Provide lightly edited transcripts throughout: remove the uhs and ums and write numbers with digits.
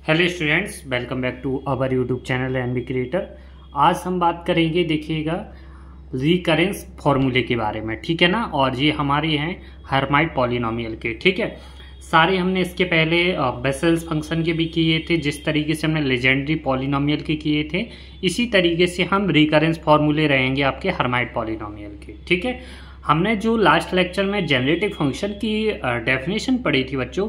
Hello students, welcome back to our YouTube channel NB creator. आज हम बात करेंगे, देखिएगा, रिकरेंस फॉर्मूले के बारे में, ठीक है ना। और ये हमारे हैं हर्माइट पॉलिनोमियल के, ठीक है। सारे हमने इसके पहले बेसेल्स फंक्शन के भी किए थे, जिस तरीके से हमने लेजेंडरी पॉलिनोमियल के किए थे, इसी तरीके से हम रिकरेंस फॉर्मूले रहेंगे आपके हर्माइट पॉलिनोमियल के, ठीक है। हमने जो लास्ट लेक्चर में जेनरेटिव फंक्शन की डेफिनेशन पढ़ी थी बच्चों,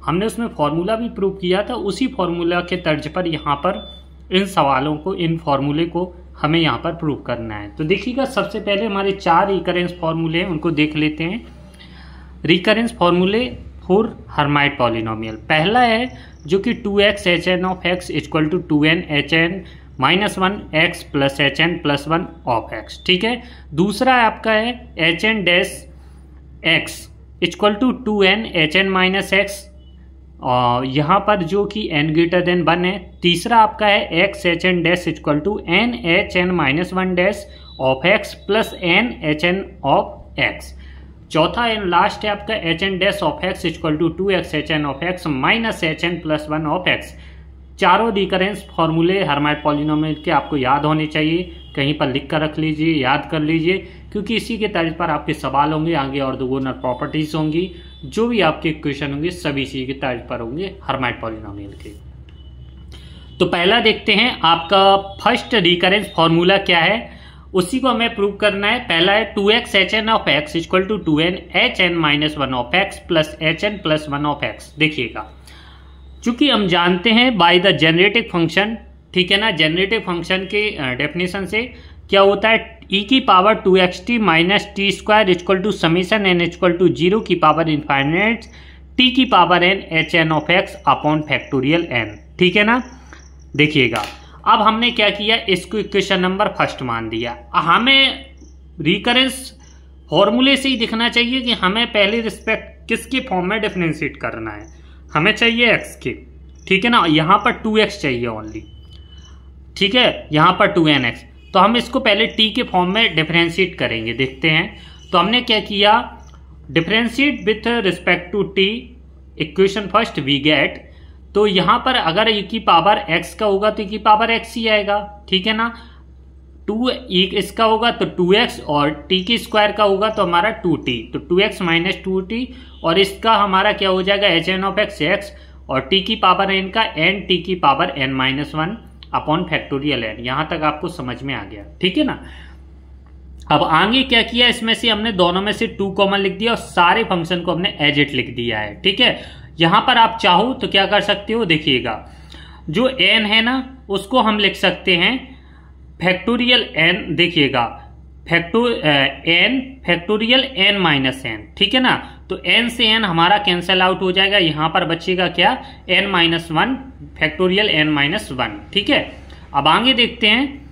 हमने उसमें फॉर्मूला भी प्रूव किया था। उसी फॉर्मूला के तर्ज पर यहाँ पर इन सवालों को, इन फॉर्मूले को हमें यहाँ पर प्रूव करना है। तो देखिएगा, सबसे पहले हमारे 4 रिकरेंस फॉर्मूले हैं, उनको देख लेते हैं। रिकरेंस फॉर्मूले फॉर हर्माइट पॉलिनोमियल, पहला है जो कि 2x hn of x equal to 2n hn minus 1 x plus hn plus 1 of x, ठीक है। दूसरा आपका है hn dash x equal to 2n hn minus x, और यहाँ पर जो कि n ग्रेटर देन 1 है। तीसरा आपका है x hn dash equal to n hn minus 1 dash of x plus n hn of x। चौथा एंड लास्ट है आपका hn dash of x equal to 2x hn of x minus hn plus 1 of x। चारों recurrence फॉर्मूले Hermite polynomial के आपको याद होने चाहिए, कहीं पर लिख कर रख लीजिए, याद कर लीजिए, क्योंकि इसी के तर्ज पर आपके सवाल होंगे, आगे ऑर्थोगोनल प्रॉपर्टीज होंगी, जो भी आपके क्वेश्चन होंगे सभी इसी के तर्ज पर होंगे हर्माइट पॉलिनोमियल के। तो पहला देखते हैं, आपका फर्स्ट रिकरेंस फॉर्मूला क्या है, उसी को हमें प्रूव करना है। पहला है 2x hn of x equal to 2n hn minus 1 of x plus hn plus 1 of x। देखिएगा, चूंकि हम जानते हैं बाय द जेनरेटिव फंक्शन, ठीक है ना, जेनरेटिव फंक्शन के डेफिनेशन से क्या होता है, e की power 2xt minus T square equal to summation n equal to 0 की पावर इनफाइनाइट t की power n hn of x upon factorial n, ठीक है ना। देखिएगा, अब हमने क्या किया, इसको इक्वेशन नंबर फर्स्ट मान दिया। हमें रिकरेंस फॉर्मूले से ही दिखना चाहिए कि हमें पहले रिस्पेक्ट किसके फॉर्म में डिफरेंशिएट करना है, हमें चाहिए x के, ठीक है ना। यहाँ पर 2x चाहिए ओनली, ठीक है, यहाँ पर 2nx, तो हम इसको पहले t के फॉर्म में डिफरेंशिएट करेंगे, देखते हैं। तो हमने क्या किया, differentiate with respect to t, equation first we get, तो यहाँ पर अगर e की पावर x का होगा तो e की पावर x ही आएगा, ठीक है ना। 2 इसका होगा तो 2x, और t की स्क्वायर का होगा तो हमारा 2t, तो 2x माइनस 2t, और इसका हमारा क्या हो जाएगा hn ऑफ x, और t की पावर n का n t की power n minus 1 upon factorial n। यहां तक आपको समझ में आ गया, ठीक है ना। अब आगे क्या किया, इसमें से हमने दोनों में से 2 कॉमन लिख दिया और सारे फंक्शन को हमने एज इट लिख दिया है, ठीक है। यहां पर आप चाहो तो क्या कर सकते हो, देखिएगा, जो n है ना उसको हम लिख सकते हैं फैक्टोरियल n, देखिएगा, फैक्टोरियल n माइनस n, ठीक है ना। तो n से n हमारा कैंसल आउट हो जाएगा, यहां पर बचेगा क्या, n minus 1 factorial n minus 1, ठीक है। अब आगे देखते हैं,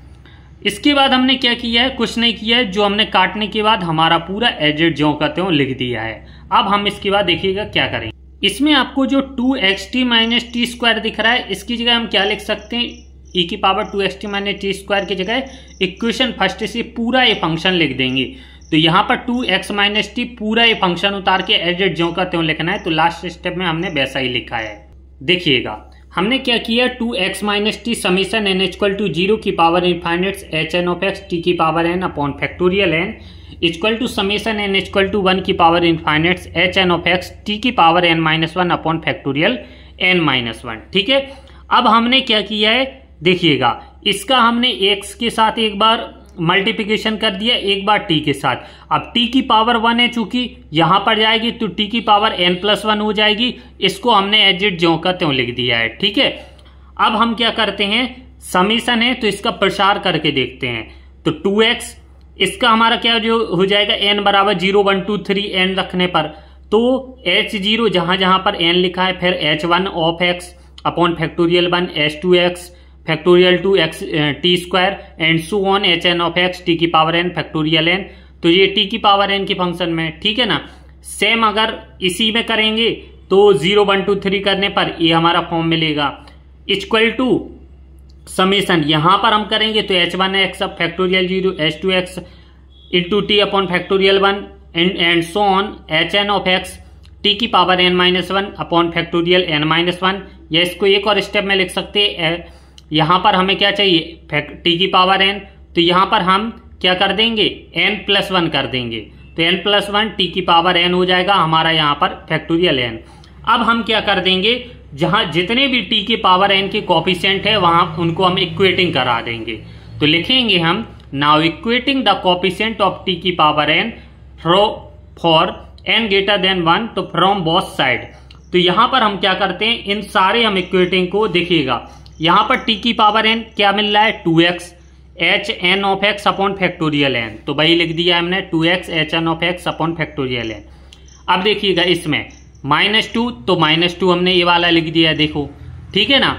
इसके बाद हमने क्या किया है, कुछ नहीं किया है, जो हमने काटने के बाद हमारा पूरा एजेड ज्यों का त्यों लिख दिया है। अब हम इसके बाद देखिएगा क्या करेंगे, इसमें आपको जो 2xt माइनस टी स्क्वायर दिख रहा है, इसकी जगह हम क्या लिख सकते हैं, e की power 2xt minus T square की जगह इक्वेशन फर्स्ट से पूरा ये फंक्शन लिख देंगे। तो यहाँ पर 2x माइनस टी पूरा ये फंक्शन उतार के एजेड ज्यों का त्यों लिखना है, तो लास्ट स्टेप में हमने वैसा ही लिखा है। देखिएगा, हमने क्या किया, 2x minus T summation n equal to 0 की power infinite hn of x t की power n upon factorial n equal to summation n equal to 1 की power infinite hn of x t की power n minus 1 upon factorial n minus 1, ठीक है। अब हमने क्या किया है, देखिएगा, इसका हमने x के साथ एक बार मल्टीप्लिकेशन कर दिया, एक बार t के साथ। अब t की पावर 1 है, चूंकि यहां पर जाएगी तो t की पावर n प्लस 1 हो जाएगी, इसको हमने एज इट ज्यों का त्यों लिख दिया है, ठीक है। अब हम क्या करते हैं, समीशन है तो इसका प्रसार करके देखते हैं। तो 2x, इसका हमारा क्या जो हो जाएगा, n बराबर 0 1 2 3 n रखने पर, तो h0 जहां जहां पर n लिखा है, फिर h1 of x upon factorial 1 h2x factorial 2x T square and so on hn of x t की पावर n फैक्टोरियल n। तो ये t की पावर n के फंक्शन में, ठीक है ना। सेम अगर इसी में करेंगे तो 0 1 2 3 करने पर ये हमारा फॉर्म मिलेगा, इक्वल टू समीशन, यहां पर हम करेंगे तो h1x factorial 0 h2x into t upon factorial 1 and so on hn of x t की power n minus 1 upon factorial n minus 1, या इसको एक और स्टेप में लिख सकते हैं, यहाँ पर हमें क्या चाहिए टी की पावर n, तो यहाँ पर हम क्या कर देंगे n+1 कर देंगे, तो n+1 टी की पावर n हो जाएगा हमारा यहाँ पर फैक्टोरियल n। अब हम क्या कर देंगे, जहां जितने भी टी की पावर n के कोफिशिएंट है वहां उनको हम इक्वेटिंग करा देंगे। तो लिखेंगे हम now equating the coefficient of t की power n for n greater than 1, तो फ्रॉम बोथ साइड। तो यहां पर हम क्या करते हैं, इन सारे हम इक्वेटिंग को देखिएगा, यहां पर टी की पावर n क्या मिल रहा है 2x hn of x upon factorial n, तो वही लिख दिया हमने 2x hn of x upon factorial n। अब देखिएगा इसमें -2, तो -2 हमने ये वाला लिख दिया है, देखो ठीक है ना।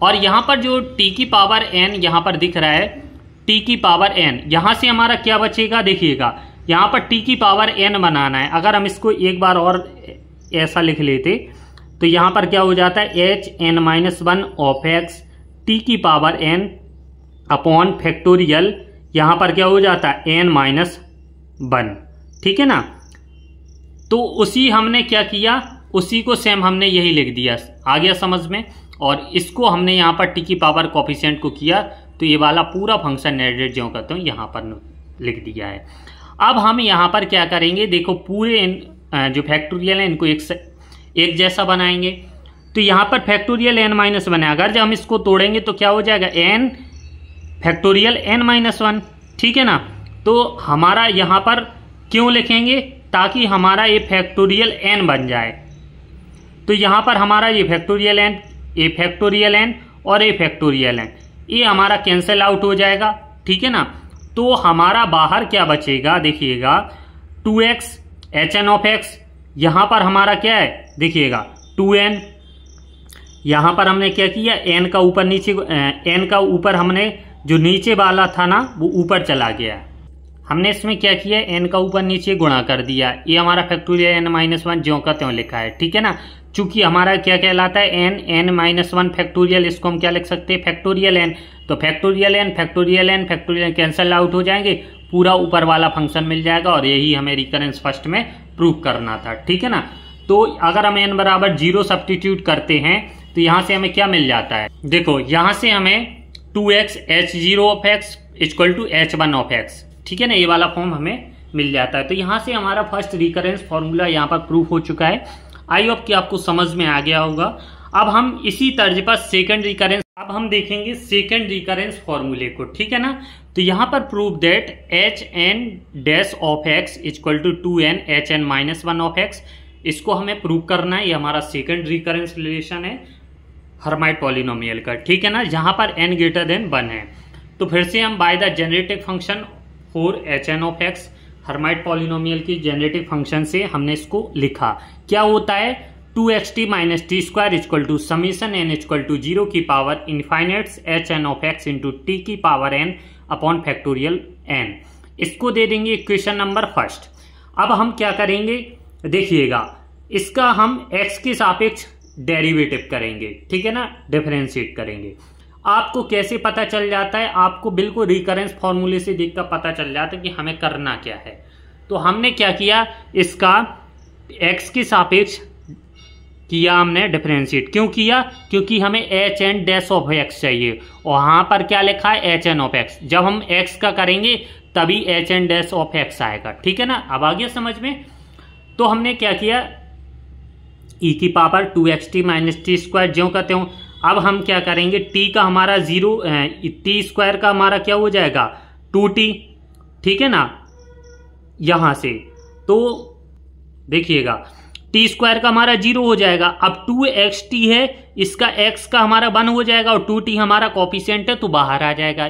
और यहाँ पर जो t की पावर n यहाँ पर दिख रहा है t की पावर n, यहाँ से हमारा क्या बचेगा, देखिएगा यहाँ पर t की पावर n बनाना है। अगर हम इसको एक बार और ऐसा लिख लेते तो यहाँ पर क्या हो जाता है hn-1 ऑफ x t की पावर n अपॉन फैक्टोरियल, यहाँ पर क्या हो जाता है n-1, ठीक है ना। तो उसी हमने क्या किया, उसी को सेम हमने यही लिख दिया, आ गया समझ में। और इसको हमने यहाँ पर टी की पावर कोफिशिएंट को किया, तो ये वाला पूरा फंक्शन एडिट जो कहते हैं यहाँ पर लिख दिया है। अब हम यहाँ पर क्या करेंगे, देखो पूरे जो फैक्टोरियल है इनको एक जैसा बनाएंगे। तो यहाँ पर फैक्टोरियल n-1 है, अगर जब हम इसको तोड़ेंगे तो क्या हो जाएगा n फैक्टोरियल n-1, ठीक है ना। तो हमारा यहाँ पर क्यों लिखेंगे, ताकि हमारा ये फैक्टोरियल n बन जाए। तो यहाँ पर हमारा ये फैक्टोरियल n, ये फैक्टोरियल n और ये फैक्टोरियल n, ये हमारा कैंसिल आउट हो जाएगा, ठीक है ना। तो हमारा बाहर क्या बचेगा, देखिएगा 2x hn ऑफ x, यहाँ पर हमारा क्या है देखिएगा 2n, यहाँ पर हमने क्या किया n का ऊपर नीचे, n का ऊपर हमने जो नीचे वाला था ना वो ऊपर चला गया, हमने इसमें क्या किया n का ऊपर नीचे गुणा कर दिया, ये हमारा फैक्टोरियल n-1 ज्यों का त्यों लिखा है, ठीक है ना। चूंकि हमारा क्या कहलाता है n-1 फैक्टोरियल, इसको हम क्या लिख सकते हैं फैक्टोरियल n, तो factorial n factorial n factorial cancel out हो जाएंगे, पूरा ऊपर वाला फंक्शन मिल जाएगा। और यही हमें रिकरेंस फर्स्ट में प्रूव करना था, ठीक है ना। तो अगर हम n बराबर 0 सब्स्टिट्यूट करते हैं तो यहां से हमें क्या मिल जाता है, देखो यहां से हमें 2x h0 of x equal to h1 of x, ठीक है ना, ये वाला फॉर्म हमें मिल जाता है। तो यहाँ से हमारा फर्स्ट रिकरेंस फॉर्मूला यहाँ पर प्रूफ हो चुका है। आई होप कि आपको समझ में आ गया होगा। अब हम इसी तर्ज पर सेकंड रिकरेंस, अब हम देखेंगे सेकंड रिकरेंस फॉर्मूले को, ठीक है ना। तो यहाँ पर prove that hn of x equal to 2n hn-1 of x, इसको हमें प्रूव करना है। ये हमारा सेकंड रिकरेंस रिलेशन है हर्माइट पॉलिनोमियल का, ठीक है ना, जहां पर n ग्रेटर देन 1 है। तो फिर से हम by the generative function for hn of x, Hermite polynomial की जनरेटिव फंक्शन से हमने इसको लिखा। क्या होता है 2xt minus T square equal to summation n equal to 0 की power infinites hn of x into t की power n upon factorial n। इसको दे देंगे इक्वेशन नंबर फर्स्ट। अब हम क्या करेंगे, देखिएगा इसका हम x के सापेक्ष डेरिवेटिव करेंगे, ठीक है ना, डिफरेंशिएट करेंगे। आपको कैसे पता चल जाता है, आपको बिल्कुल रिकरेंस फॉर्मूले से देखकर पता चल जाता है कि हमें करना क्या है। तो हमने क्या किया, इसका x के सापेक्ष किया हमने डिफरेंशिएट। क्यों किया, क्योंकि हमें hn ऑफ x चाहिए और वहां पर क्या लिखा है hn ऑफ x। जब हम x का करेंगे तभी hn ऑफ x आएगा, ठीक है ना। अब आ गया समझ में। तो हमने क्या किया, e की power 2xt minus T square ज्यों कहते हो। अब हम क्या करेंगे, t का हमारा 0, टी स्क्वायर का हमारा क्या हो जाएगा 2t, ठीक है ना, यहां से। तो देखिएगा टी स्क्वायर का हमारा 0 हो जाएगा। अब 2xt है, इसका x का हमारा 1 हो जाएगा और 2t हमारा कोफिशिएंट है तो बाहर आ जाएगा,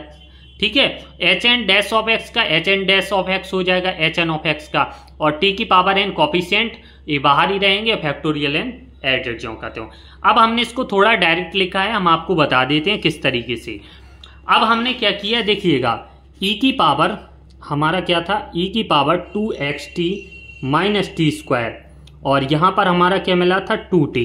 ठीक है। hn ऑफ x का hn ऑफ x हो जाएगा hn ऑफ x का, और t की पावर n कोफिशिएंट ये बाहर ही रहेंगे, फैक्टोरियल n एडेड जो कहते हो। अब हमने इसको थोड़ा डायरेक्ट लिखा है, हम आपको बता देते हैं किस तरीके से। अब हमने क्या किया, देखिएगा e की पावर हमारा क्या था, e की power 2xt minus T square, और यहां पर हमारा क्या मिला था 2t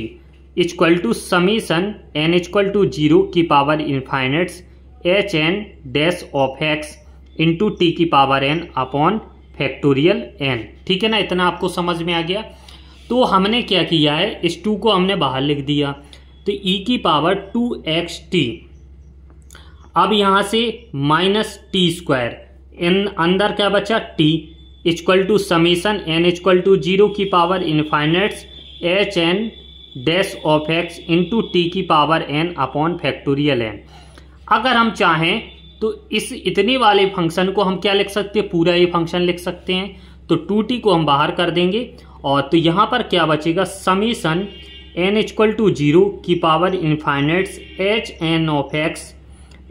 equal to summation n equal to 0 की power infinites hn of x into t की power n upon factorial n, ठीक है ना। इतना आपको समझ में आ गया। तो हमने क्या किया है, इस 2 को हमने बाहर लिख दिया। तो e की पावर 2xt। अब यहां से माइनस टी स्क्वायर, इन अंदर क्या बचा t equal to summation n equal to 0 की power infinites h N dash of x into t की power n upon factorial n। अगर हम चाहें तो इस इतने वाले फंक्शन को हम क्या लिख सकते हैं, पूरा ये फंक्शन लिख सकते हैं। तो 2t को हम बाहर कर देंगे और तो यहां पर क्या बचेगा, समीशन n इक्वल टू 0 की power infinites h N of x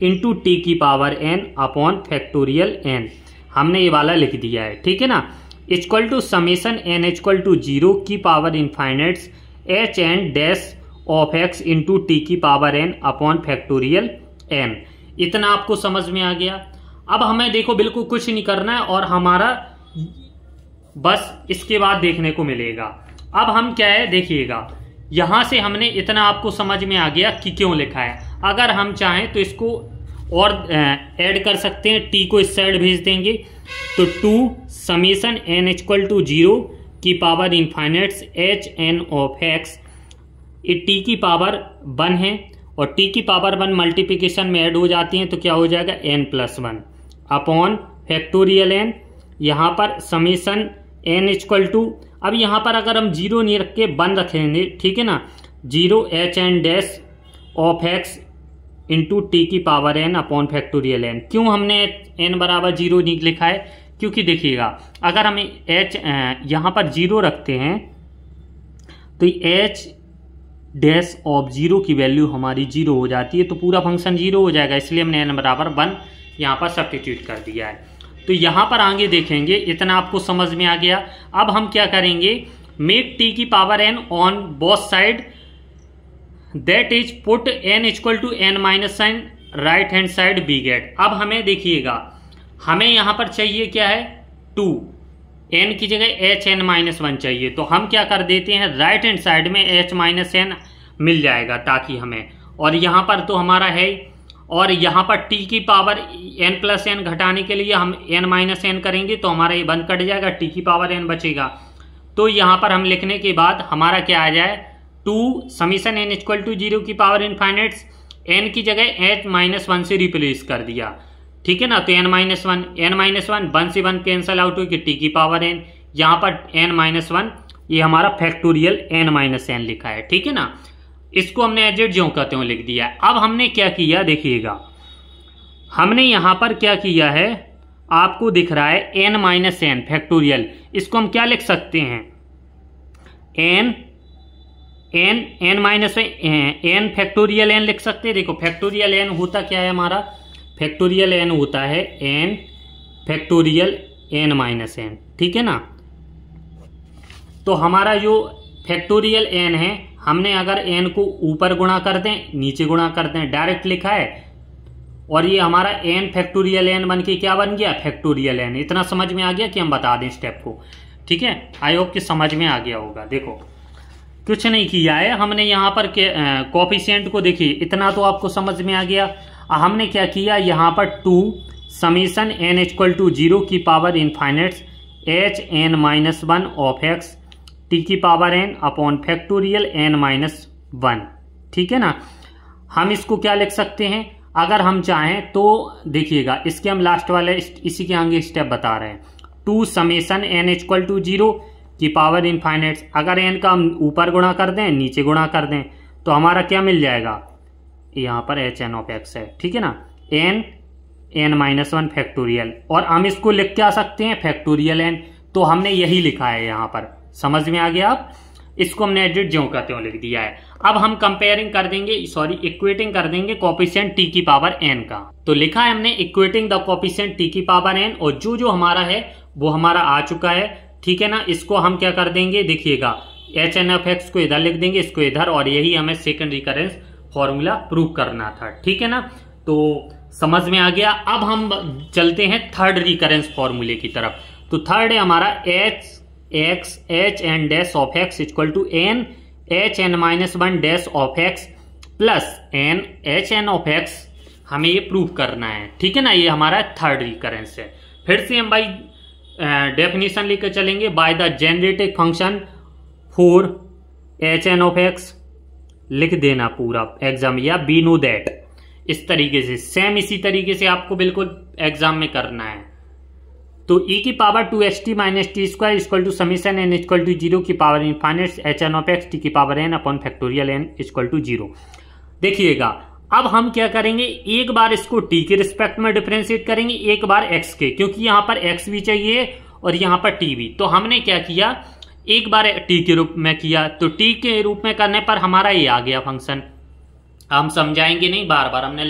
into t की power n upon factorial n। हमने ये वाला लिख दिया है, ठीक है ना। Equal to summation n equal to 0 की power infinites h N dash of x into t की power n upon factorial n। इतना आपको समझ में आ गया। अब हमें देखो बिल्कुल कुछ नहीं करना है और हमारा बस इसके बाद देखने को मिलेगा। अब हम क्या है देखिएगा, यहां से हमने इतना आपको समझ में आ गया कि क्यों लिखा है। अगर हम चाहें तो इसको और ऐड कर सकते हैं, टी को इस साइड भेज देंगे तो 2 समीशन n इक्वल टू 0 की power infinites h N of x, t की पावर 1 है और टी की पावर 1 मल्टीप्लिकेशन में ऐड हो जाती है तो क्या हो जाएगा n+1 अपॉन फैक्टोरियल n। यहाँ पर समीशन n इक्वल टू, अब यहाँ पर अगर हम 0 नहीं रख के 1 रखेंगे, ठीक है ना, 0 h N dash of x into t की power n upon factorial n। क्यों हमने n बराबर 0 नहीं लिखा है, क्योंकि देखिएगा अगर हम h यहाँ पर 0 रखते हैं तो h डैश ऑफ 0 की वैल्यू हमारी 0 हो जाती है तो पूरा फंक्शन 0 हो जाएगा, इसलिए हमने n बराबर 1 यहाँ पर सब्स्टिट्यूट कर दिया है। तो यहाँ पर आगे देखेंगे, इतना आपको समझ में आ गया। अब हम क्या करेंगे, मेक टी की power n on both side, that is put n equal to n minus sign right hand side we get. अब हमें देखिएगा, हमें यहां पर चाहिए क्या है 2, n की जगह h n माइनस 1 चाहिए, तो हम क्या कर देते हैं राइट हैंड साइड में h माइनस n मिल जाएगा ताकि हमें, और यहां पर तो हमारा है, और यहां पर t की पावर n प्लस n घटाने के लिए हम n माइनस n करेंगे तो हमारा ये बंद कट जाएगा, t की पावर n बचेगा। तो यहां पर हम लिखने के बाद हमारा क्या आ जाए 2 समीशन n इक्वल टू 0 की पावर इनफाइनाइट्स, n की जगह h माइनस 1 से रिप्लेस कर दिया, ठीक है ना। तो n माइनस 1 से 1 कैंसल आउट हुई कि t की पावर n, यहाँ पर n माइनस 1 ये हमारा फैक्टोरियल n माइनस n लिखा है, ठीक है ना। इसको हमने एज इट ज्यों कहते हैं लिख दिया है। अब हमने क्या किया देखिएगा, हमने यहाँ पर क्या किया है, आपको दिख रहा है n माइनस n फैक्टोरियल, इसको हम क्या लिख सकते हैं n minus n factorial n लिख सकते हैं। देखो फैक्टोरियल n होता क्या है हमारा, फैक्टोरियल n होता है n factorial n minus n, ठीक है ना। तो हमारा जो फैक्टोरियल n है, हमने अगर n को ऊपर गुणा कर दें नीचे गुणा कर दें डायरेक्ट लिखा है, और ये हमारा n फैक्टोरियल n बन के क्या बन गया फैक्टोरियल n। इतना समझ में आ गया कि हम बता दें स्टेप को, ठीक है। आई होप कि समझ में आ गया होगा। देखो कुछ नहीं किया है हमने यहाँ पर कोफिशिएंट को, देखिए इतना तो आपको समझ में आ गया। हमने क्या किया, यहाँ पर 2 समीशन n इक्वल टू 0 की power infinites h N minus 1 of x t की power n upon factorial n minus 1, ठीक है ना। हम इसको क्या लिख सकते हैं, अगर हम चाहें तो देखिएगा इसके हम लास्ट वाले इसी के आगे स्टेप बता रहे हैं। 2 समेशन n इक्वल टू 0 की पावर इनफाइनाइट्स, अगर n का हम ऊपर गुणा कर दें नीचे गुणा कर दें तो हमारा क्या मिल जाएगा, यहाँ पर एच एन ऑफ एक्स है, ठीक है ना, n माइनस 1 फैक्टोरियल, और हम इसको लिख के आ सकते हैं फैक्टोरियल n। तो हमने यही लिखा है यहाँ पर, समझ में आ गया। आप इसको हमने एडिट ज्यों कहते हो लिख दिया है। अब हम कंपेयरिंग कर देंगे, इक्वेटिंग कर देंगे कोफिशिएंट t की पावर n का। तो लिखा है हमने इक्वेटिंग द कोफिशिएंट t की पावर n, और जो हमारा है वो हमारा आ चुका है, ठीक है ना। इसको हम क्या कर देंगे देखिएगा, एच एन एफ एक्स को इधर लिख देंगे, इसको इधर, और यही हमें सेकंड रिकरेंस फॉर्मूला प्रूव करना था, ठीक है ना। तो समझ में आ गया। अब हम चलते हैं थर्ड रिकरेंस फॉर्मूले की तरफ। तो थर्ड है हमारा H N dash of X equal to N H N minus 1 dash of X plus N H N of X, हमें ये प्रूव करना है, ठीक है ना। ये हमारा थर्ड रिकरेंस है। फिर से हम भाई डेफिनेशन लेकर चलेंगे, by the generated function for H N of X, लिख देना पूरा एग्जाम, या वी नो दैट, इस तरीके से सेम इसी तरीके से आपको बिल्कुल एग्जाम में करना है। तो e की power 2xt minus T square equal to summation n equal to 0 की power infinite hn of x t की power n upon factorial n equal to 0। देखिएगा अब हम क्या करेंगे, एक बार इसको t के रिस्पेक्ट में डिफरेंशिएट करेंगे, एक बार x के, क्योंकि यहां पर x भी चाहिए और यहां पर t भी। तो हमने क्या किया, एक बार t के रूप में किया, तो t के रूप में करने पर हमारा ये आ गया फंक्शन। हम समझाएंगे नहीं, बार बार हमने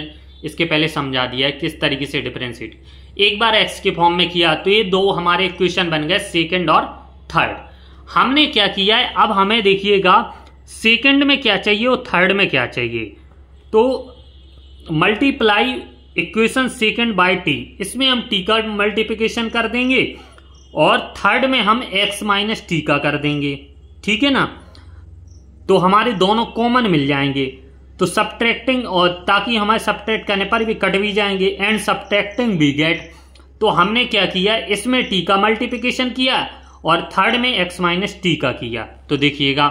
इसके पहले समझा दिया है किस तरीके से डिफरेंशिएट। एक बार x के फॉर्म में किया तो ये दो हमारे इक्वेशन बन गए, सेकंड और थर्ड। हमने क्या किया है, अब हमें देखिएगा सेकंड में क्या चाहिए और थर्ड में क्या चाहिए। तो multiply equation second by t, इसमें हम t का मल्टीप्लिकेशन कर देंगे और थर्ड में हम x माइनस टी का कर देंगे, ठीक है ना। तो हमारे दोनों कॉमन मिल जाएंगे, तो सब्ट्रैक्टिंग, और ताकि हमारे सब्ट्रैक्ट करने पर भी कट भी जाएंगे, एंड सब्ट्रैक्टिंग वी गेट। तो हमने क्या किया, इसमें t का मल्टीप्लिकेशन किया और थर्ड में x माइनस टी का किया। तो देखिएगा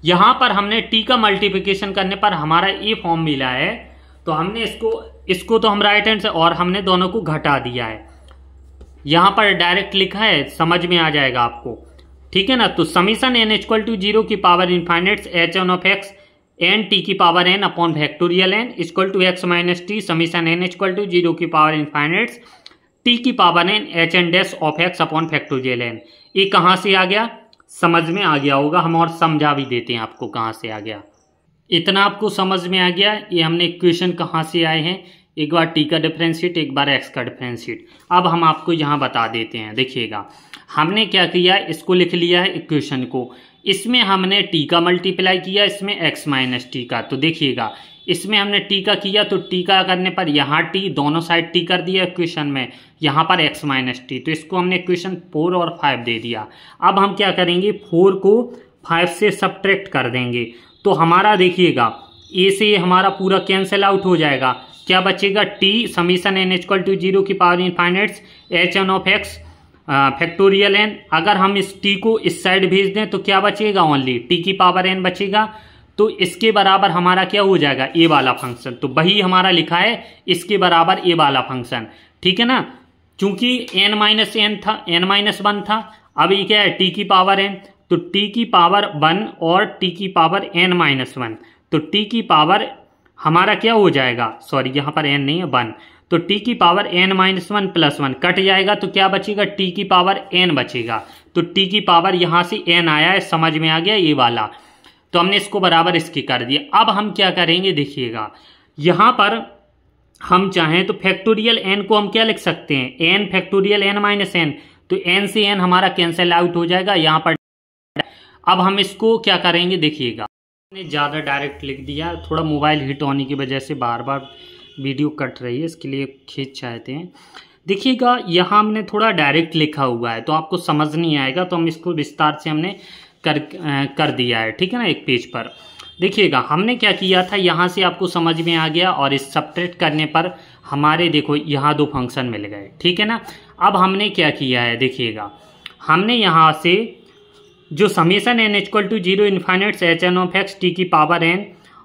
यहां पर हमने t का मल्टीप्लिकेशन करने पर हमारा ये फॉर्म मिला है, तो हमने इसको तो हम राइट हैंड से, और हमने दोनों को घटा दिया है। यहां पर डायरेक्ट लिखा है, समझ में आ जाएगा आपको, ठीक है ना। तो समीशन n इक्वल टू 0 की power infinite hn of x n t की power n upon factorial n equal to x minus T summation n equal to 0 की पावर इनफाइनाइट t की power n hn dash of x upon factorial n। ये कहां से आ गया, समझ में आ गया होगा, हम और समझा भी देते हैं आपको कहां से आ गया। इतना आपको समझ में आ गया, ये हमने इक्वेशन कहां से आए हैं, एक बार t का डिफरेंशिएट, एक बार x का डिफरेंशिएट। अब हम आपको यहां बता देते हैं। देखिएगा हमने क्या किया, इसको लिख लिया है इक्वेशन को, इसमें हमने t का मल्टीप्लाई किया, इसमें x माइनस टी का। तो देखिएगा इसमें हमने t का किया, तो t का करने पर यहाँ t दोनों साइड t कर दिया इक्वेशन में, यहाँ पर x माइनस टी, तो इसको हमने इक्वेशन 4 और 5 दे दिया। अब हम क्या करेंगे, 4 को 5 से सब्ट्रैक्ट कर देंगे, तो हमारा देखिएगा a से ये हमारा पूरा कैंसिल आउट हो जाएगा। क्या बचेगा, t summation n equal to 0 की power infinite hn of x factorial n। अगर हम इस t को इस साइड भेज दें तो क्या बचेगा, ओनली t की पावर n बचेगा। तो इसके बराबर हमारा क्या हो जाएगा, ए वाला फंक्शन। तो वही हमारा लिखा है, इसके बराबर ए वाला फंक्शन, ठीक है ना। चूंकि n माइनस n था, n माइनस 1 था, अब ये क्या है, t की पावर n, तो t की पावर 1 और t की पावर n माइनस 1, तो t की पावर हमारा क्या हो जाएगा, सॉरी यहाँ पर n नहीं है 1, तो t की power n minus 1 plus 1 cut जाएगा, तो क्या बचेगा, t की पावर n बचेगा। तो t की पावर यहाँ से n आया है, समझ में आ गया ये वाला। तो हमने इसको बराबर इसकी कर दिया। अब हम क्या करेंगे, देखिएगा यहाँ पर हम चाहें तो फैक्टोरियल n को हम क्या लिख सकते हैं, n factorial n minus n, तो n से n हमारा कैंसिल आउट हो जाएगा यहाँ पर। अब हम इसको क्या करेंगे, देखिएगा मैंने ज़्यादा डायरेक्ट लिख दिया, थोड़ा मोबाइल हीट होने की वजह से बार बार वीडियो कट रही है, इसके लिए खींच चाहते हैं। देखिएगा यहाँ हमने थोड़ा डायरेक्ट लिखा हुआ है, तो आपको समझ नहीं आएगा, तो हम इसको विस्तार से हमने कर दिया है, ठीक है ना, एक पेज पर। देखिएगा हमने क्या किया था, यहाँ से आपको समझ में आ गया, और इस सब्ट्रैक्ट करने पर हमारे देखो यहाँ दो फंक्शन मिल गए, ठीक है ना। अब हमने क्या किया है, देखिएगा हमने यहाँ से जो summation n equal to 0 infinite hn of x t की पावर n,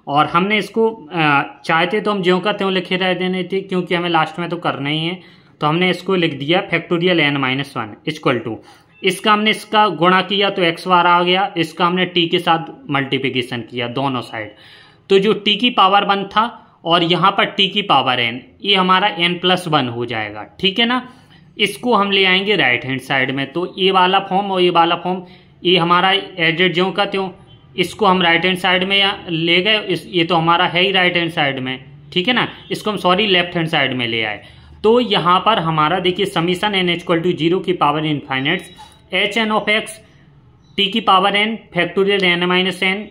और हमने इसको चाहते तो हम ज्यों का त्यों लिखे रह देने थे, क्योंकि हमें लास्ट में तो करना ही है, तो हमने इसको लिख दिया factorial n minus 1 equal to, इसका हमने इसका गुणा किया तो x बार आ गया, इसका हमने t के साथ मल्टीप्लिकेशन किया दोनों साइड, तो जो t की पावर 1 था और यहाँ पर t की पावर n, ये हमारा n प्लस 1 हो जाएगा, ठीक है ना। इसको हम ले आएंगे राइट हैंड साइड में, तो ये वाला फॉर्म और ये वाला फॉर्म, ये हमारा एडेड ज्यों का त्यों, इसको हम राइट हैंड साइड में ले गए, ये तो हमारा है ही राइट हैंड साइड में, ठीक है ना। इसको हम सॉरी लेफ्ट हैंड साइड में ले आए, तो यहाँ पर हमारा देखिए समीशन n इक्वल टू 0 की power infinite hn of x t की power n factorial n minus n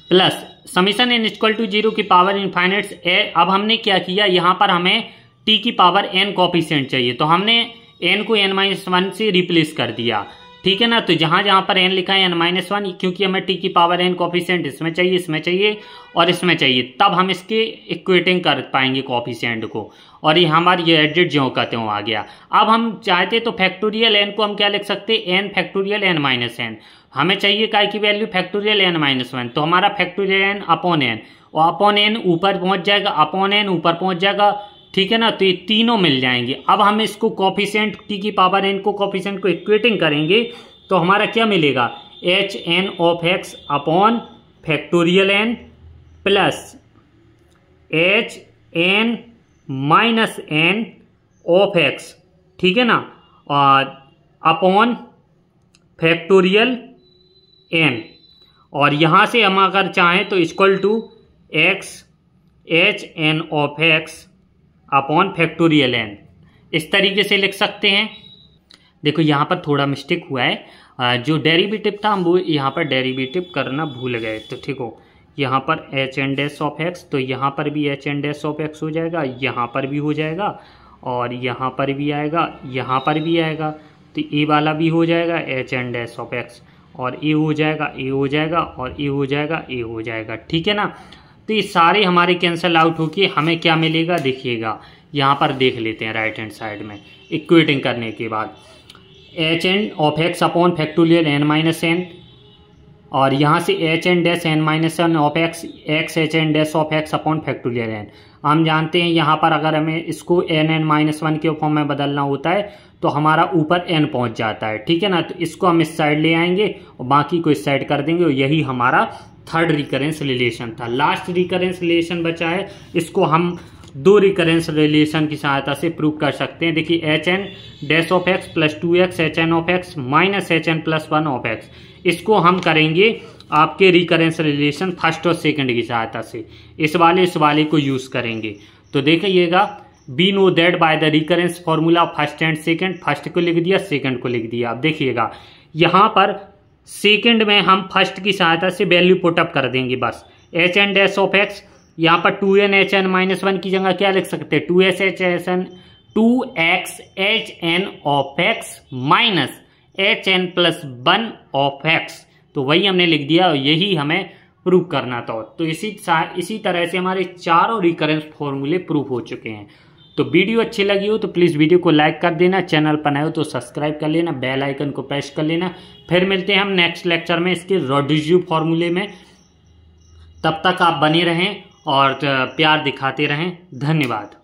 plus summation n equal to 0 की पावर इनफाइनाइट। अब हमने क्या किया, यहाँ पर हमें t की पावर n कोफिशिएंट चाहिए, तो हमने n को n माइनस 1 से रिप्लेस कर दिया, ठीक है ना। तो जहां जहां पर n लिखा है n-1, क्योंकि हमें t की पावर n कोफिशिएंट इसमें चाहिए और इसमें चाहिए, तब हम इसके इक्वेटिंग कर पाएंगे कोफिशिएंट को, और ये हमारी ये एडिट जो कहते हो आ गया। अब हम चाहते तो फैक्टोरियल n को हम क्या लिख सकते हैं, n फैक्टोरियल n-n। हमें चाहिए काय की वैल्यू फैक्टोरियल n-1, तो हमारा फैक्टोरियल n अपॉन n, और अपॉन n ऊपर पहुंच जाएगा, अपॉन n ऊपर पहुंच जाएगा, ठीक है ना। तो ये तीनों मिल जाएंगे। अब हम इसको कोफिशिएंट t की पावर n को कोफिशिएंट को इक्वेटिंग करेंगे तो हमारा क्या मिलेगा, H N of X upon factorial n plus H N minus N of X, ठीक है ना, और अपॉन फैक्टोरियल n, और यहां से हम अगर चाहें तो equal to X H N of X upon factorial n, इस तरीके से लिख सकते हैं। देखो यहाँ पर थोड़ा मिस्टेक हुआ है, जो डेरिवेटिव था हम वो यहाँ पर डेरिवेटिव करना भूल गए, तो ठीक हो, यहाँ पर H N dash of X, तो यहाँ पर भी H N dash of X हो जाएगा, यहाँ पर भी हो जाएगा, और यहाँ पर भी आएगा, यहाँ पर भी आएगा, तो ए वाला भी हो जाएगा H N dash of X, और ए हो जाएगा, ए हो जाएगा, और ए हो जाएगा, ए हो जाएगा, ठीक है ना। तो ये सारे हमारे कैंसिल आउट होके हमें क्या मिलेगा, देखिएगा यहाँ पर देख लेते हैं राइट हैंड साइड में इक्वेटिंग करने के बाद, H N of X upon factorial n-n, और यहाँ से H N dash n-n of X, X H N dash of X upon factorial n। हम जानते हैं यहाँ पर अगर हमें इसको n-n-1 के फॉर्म में बदलना होता है तो हमारा ऊपर n पहुँच जाता है, ठीक है ना। तो इसको हम इस साइड ले आएंगे और बाकी को इस साइड कर देंगे, और यही हमारा थर्ड रिकरेंस रिलेशन था। लास्ट रिकरेंस रिलेशन बचा है, इसको हम दो रिकरेंस रिलेशन की सहायता से प्रूव कर सकते हैं। देखिए H N dash of X plus 2x H N of X minus H N plus 1 of X, इसको हम करेंगे आपके रिकरेंस रिलेशन फर्स्ट और सेकंड की सहायता से, इस वाले को यूज करेंगे। तो देखिएगा, be know that by the recurrence formula first and second, first को लिख दिया, सेकंड को लिख दिया। अब देखिएगा यहाँ पर सेकंड में हम फर्स्ट की सहायता से वैल्यू पुटअप कर देंगे, बस H N dash of X, यहाँ पर 2n एच एन माइनस 1 की जगह क्या लिख सकते हैं, 2x H N of X minus H N plus 1 of X, तो वही हमने लिख दिया, और यही हमें प्रूव करना था। तो इसी तरह से हमारे चारों रिकरेंस फॉर्मूले प्रूव हो चुके हैं। तो वीडियो अच्छी लगी हो तो प्लीज़ वीडियो को लाइक कर देना, चैनल पर नए हो तो सब्सक्राइब कर लेना, बेल आइकन को प्रेस कर लेना। फिर मिलते हैं हम नेक्स्ट लेक्चर में इसके रेड्यूसिव फॉर्मूले में। तब तक आप बने रहें और प्यार दिखाते रहें। धन्यवाद।